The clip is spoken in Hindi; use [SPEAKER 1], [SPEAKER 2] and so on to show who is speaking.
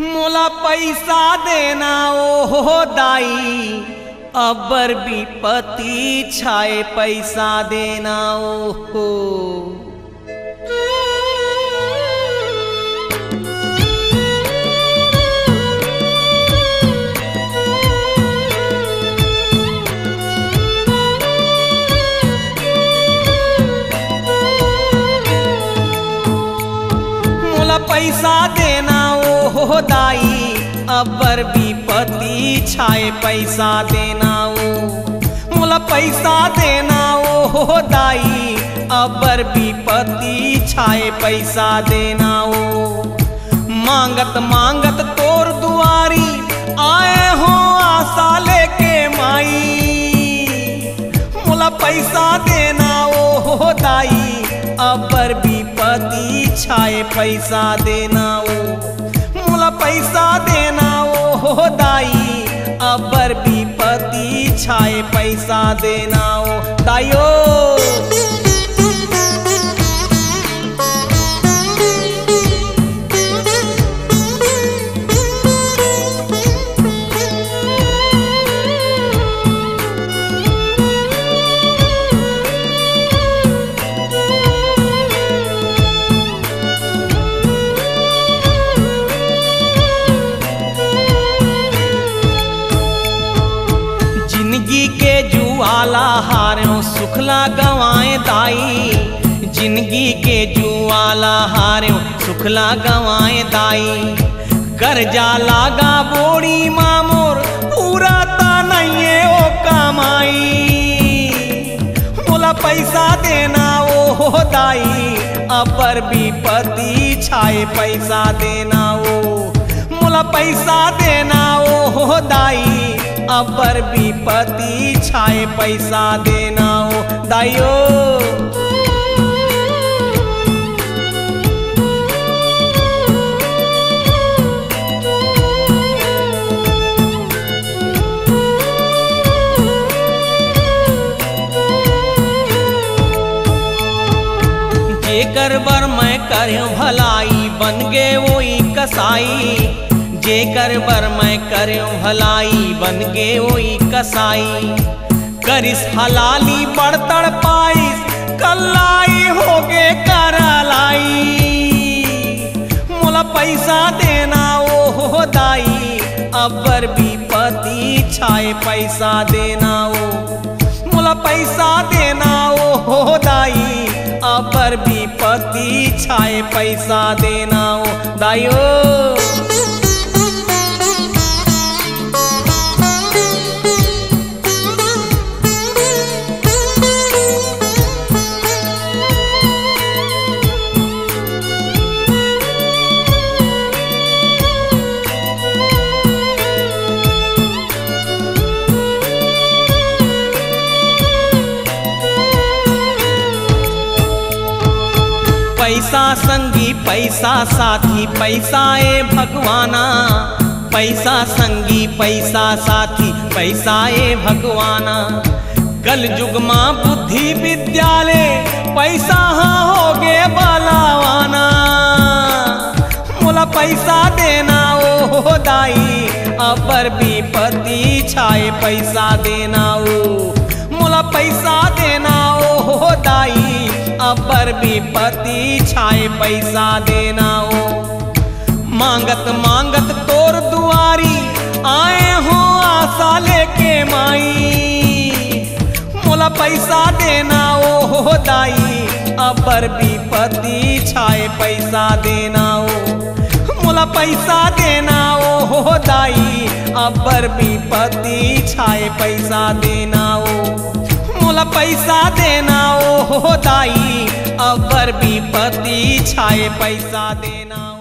[SPEAKER 1] मोला पैसा देना ओ दाई, अबर विपत्ति छाए पैसा देना ओ। मोला पैसा देना ओ दाई, अबर विपत्ति छाए पैसा देना ओ। मोला पैसा देना ओ दाई, अबर विपत्ति छाए पैसा देना ओ। मांगत मांगत तोर दुआरी आए हो आशा लेके माई। मोला पैसा देना ओ दाई, अबर विपत्ति छाए पैसा देना ओ। मोला पैसा देना ओ दाई, अबर विपत्ति छाए पैसा देना ओ दाइयो। जिंदगी के जुआला हारों सुखला गवाए दाई। जिंदगी के जुआला हारों सुखला गवाए दाई। कर्जा लागा बोड़ी मामोर पूरा ता नहीं ओ कमाई। मोला पैसा देना ओ दाई, अबर विपत्ति छाए पैसा देना ओ। मोला पैसा देना ओ दाई, अबर विपत्ति छाए पैसा देना ओ दाइयो। जेकर बर मैं करूं भलाई, बन गे वही कसाई। जेकर बर मैं करूं भलाई, बन गे वही कसाई। करिस हलाली बड़तड़ पाइस, कल्लाई होगे करलाई। मोला पैसा देना ओ दाई, अबर विपत्ति छाए पैसा देना ओ। मोला पैसा देना ओ दाई, अबर विपत्ति छाए पैसा देना ओ दाइयो। पैसा संगी पैसा साथी, पैसा ए भगवाना। पैसा संगी पैसा साथी, पैसा ए भगवाना। कल युग माँ बुद्धि विद्यालय, पैसा हाँ होगे बलावाना। मोला पैसा देना ओ दाई, अबर विपत्ति छाए पैसा देना ओ। मोला पैसा देना ओ दाई, अबर विपत्ति छाए पैसा देना ओ। मांगत मांगत तोर दुआरी आए हो आशा लेके माई। मोला पैसा देना ओ दाई, अबर विपत्ति छाए पैसा देना ओ। मोला पैसा देना ओ दाई, अबर विपत्ति छाए पैसा देना ओ। मोला पैसा देना ओ दाई, अबर विपत्ति छाए पैसा देना ओ।